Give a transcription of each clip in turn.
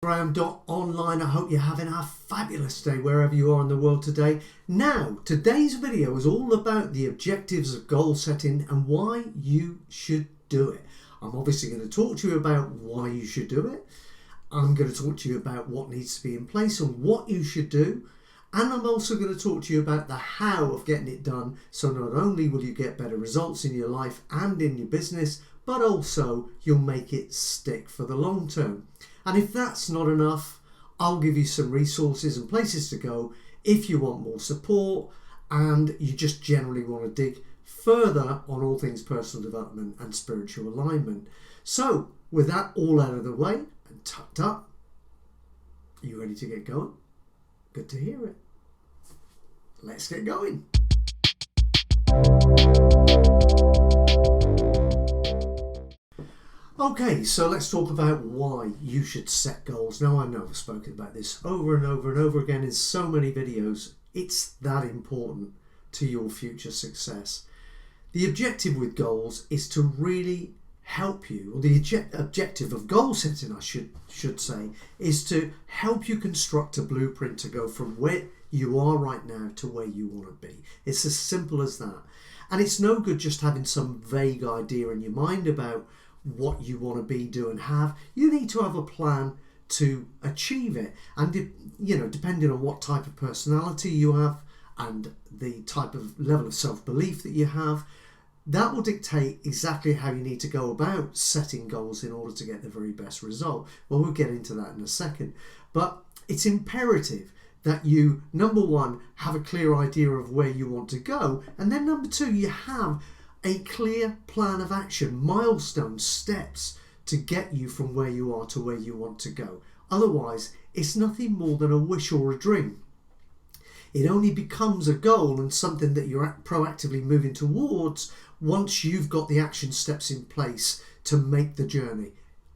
Online. I hope you're having a fabulous day wherever you are in the world today. Now, today's video is all about the objectives of goal setting and why you should do it. I'm obviously going to talk to you about why you should do it. I'm going to talk to you about what needs to be in place and what you should do. And I'm also going to talk to you about the how of getting it done. So not only will you get better results in your life and in your business, but also you'll make it stick for the long term. And if that's not enough, I'll give you some resources and places to go if you want more support and you just generally want to dig further on all things personal development and spiritual alignment. So with that all out of the way and tucked up, are you ready to get going? Good to hear it. Let's get going. Okay, so let's talk about why you should set goals. Now, I know I've spoken about this over and over and over again in so many videos. It's that important to your future success. The objective with goals is to really help you, or the objective of goal setting, I should say, is to help you construct a blueprint to go from where you are right now to where you want to be. It's as simple as that. And it's no good just having some vague idea in your mind about what you want to be, do and have. You need to have a plan to achieve it, and depending on what type of personality you have and the type of level of self-belief that you have, that will dictate exactly how you need to go about setting goals in order to get the very best result. Well, we'll get into that in a second, but it's imperative that you, number one, have a clear idea of where you want to go, and then number two, you have a clear plan of action, milestones, steps to get you from where you are to where you want to go. Otherwise, it's nothing more than a wish or a dream. It only becomes a goal and something that you're proactively moving towards once you've got the action steps in place to make the journey.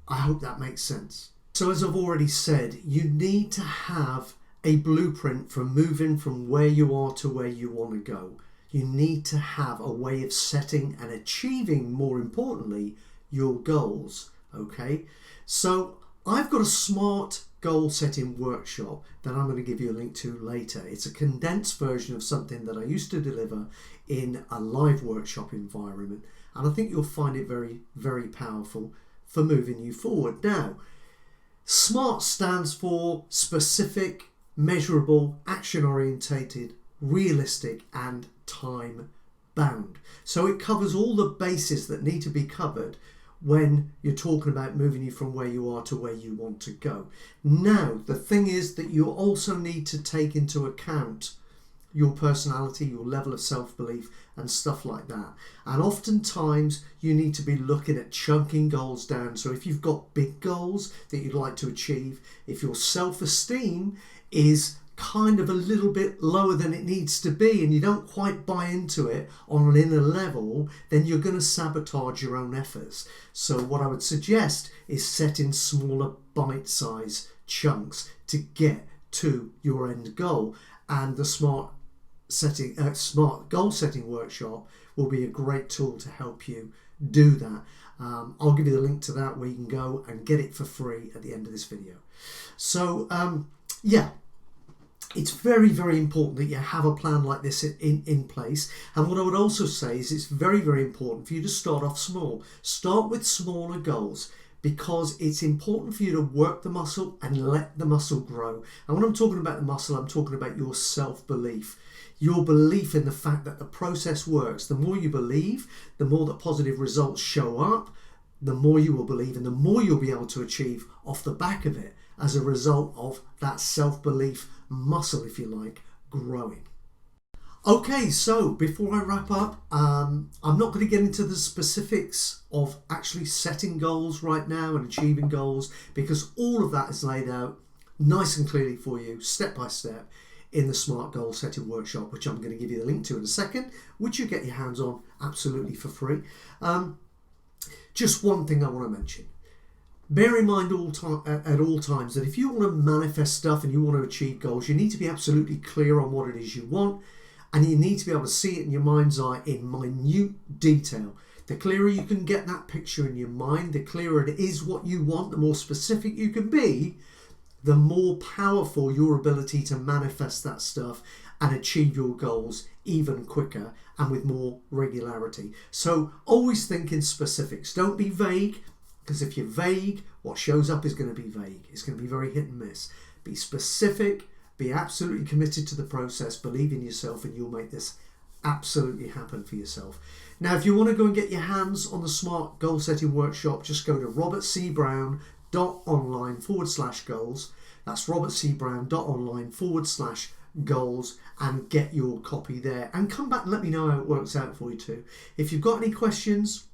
I hope that makes sense. So as I've already said, you need to have a blueprint for moving from where you are to where you want to go. You need to have a way of setting and achieving, more importantly, your goals. Okay, so I've got a smart goal setting workshop that I'm going to give you a link to later. It's a condensed version of something that I used to deliver in a live workshop environment, and I think you'll find it very, very powerful for moving you forward. Now, SMART stands for specific, measurable, action orientated, realistic and time bound. So it covers all the bases that need to be covered when you're talking about moving you from where you are to where you want to go. Now, the thing is that you also need to take into account your personality, your level of self-belief and stuff like that. And oftentimes you need to be looking at chunking goals down. So if you've got big goals that you'd like to achieve, if your self-esteem is kind of a little bit lower than it needs to be and you don't quite buy into it on an inner level, then you're going to sabotage your own efforts. So what I would suggest is setting smaller bite-size chunks to get to your end goal, and the smart goal setting workshop will be a great tool to help you do that. I'll give you the link to that where you can go and get it for free at the end of this video. So it's very, very important that you have a plan like this in place. And what I would also say is it's very, very important for you to start off small. Start with smaller goals, because it's important for you to work the muscle and let the muscle grow. And when I'm talking about the muscle, I'm talking about your self-belief. Your belief in the fact that the process works. The more you believe, the more that positive results show up, the more you will believe and the more you'll be able to achieve off the back of it as a result of that self-belief muscle, if you like, growing. Okay, so before I wrap up, I'm not going to get into the specifics of actually setting goals right now and achieving goals, because all of that is laid out nice and clearly for you, step by step, in the Smart Goal Setting Workshop, which I'm going to give you the link to in a second, which you get your hands on absolutely for free. Just one thing I want to mention. Bear in mind at all times that if you want to manifest stuff and you want to achieve goals, you need to be absolutely clear on what it is you want, and you need to be able to see it in your mind's eye in minute detail. The clearer you can get that picture in your mind, the clearer it is what you want, the more specific you can be, the more powerful your ability to manifest that stuff and achieve your goals even quicker and with more regularity. So always think in specifics. Don't be vague, because if you're vague, what shows up is going to be vague. It's going to be very hit and miss. Be specific, be absolutely committed to the process, believe in yourself, and you'll make this absolutely happen for yourself. Now, if you want to go and get your hands on the Smart Goal Setting Workshop, just go to robertcbrown.online/goals. That's robertcbrown.online/goals and get your copy there. And come back and let me know how it works out for you too. If you've got any questions,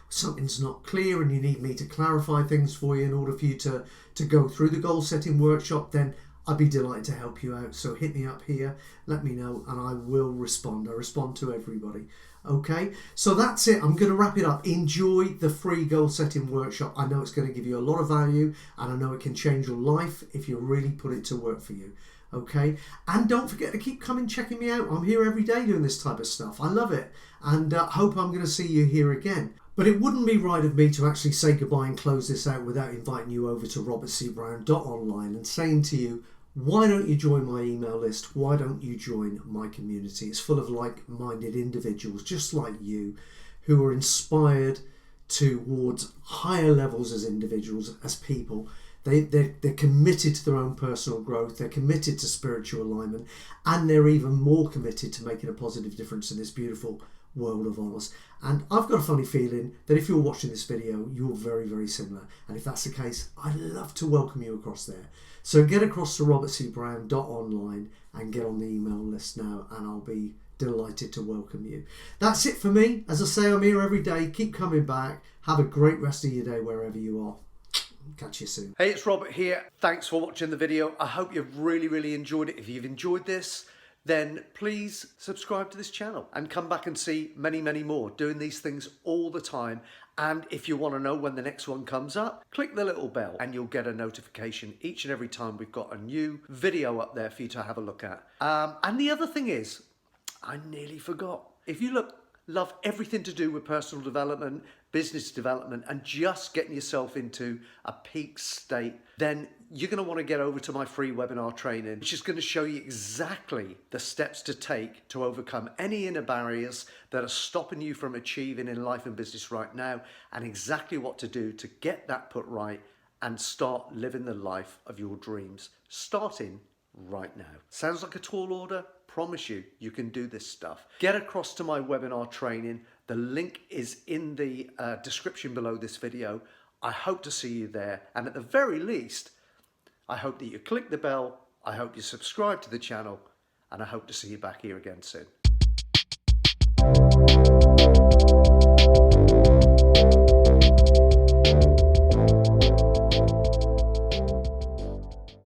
something's not clear and you need me to clarify things for you in order for you to go through the goal setting workshop, then I'd be delighted to help you out. So hit me up here, let me know, and I will respond. I respond to everybody. Okay, so that's it. I'm going to wrap it up. Enjoy the free goal setting workshop. I know it's going to give you a lot of value, and I know it can change your life if you really put it to work for you. Okay, and don't forget to keep coming checking me out. I'm here every day doing this type of stuff. I love it, and hope I'm going to see you here again. But it wouldn't be right of me to actually say goodbye and close this out without inviting you over to robertcbrown.online and saying to you, why don't you join my email list? Why don't you join my community? It's full of like-minded individuals just like you who are inspired towards higher levels as individuals, as people. They're committed to their own personal growth, they're committed to spiritual alignment, and they're even more committed to making a positive difference in this beautiful world of ours. And I've got a funny feeling that if you're watching this video, you're very, very similar. And if that's the case, I'd love to welcome you across there. So get across to robertcbrown.online and get on the email list now, and I'll be delighted to welcome you. That's it for me. As I say, I'm here every day. Keep coming back. Have a great rest of your day wherever you are. Catch you soon. Hey, it's Robert here. Thanks for watching the video. I hope you've really enjoyed it. If you've enjoyed this, then please subscribe to this channel and come back and see many more, doing these things all the time. And if you want to know when the next one comes up, click the little bell and you'll get a notification each and every time we've got a new video up there for you to have a look at. And the other thing is, I nearly forgot. If you love everything to do with personal development, business development, and just getting yourself into a peak state, then you're going to want to get over to my free webinar training, which is going to show you exactly the steps to take to overcome any inner barriers that are stopping you from achieving in life and business right now, and exactly what to do to get that put right and start living the life of your dreams, starting right now. Sounds like a tall order? Promise you, you can do this stuff. Get across to my webinar training. The link is in the description below this video. I hope to see you there. And at the very least, I hope that you click the bell. I hope you subscribe to the channel. And I hope to see you back here again soon.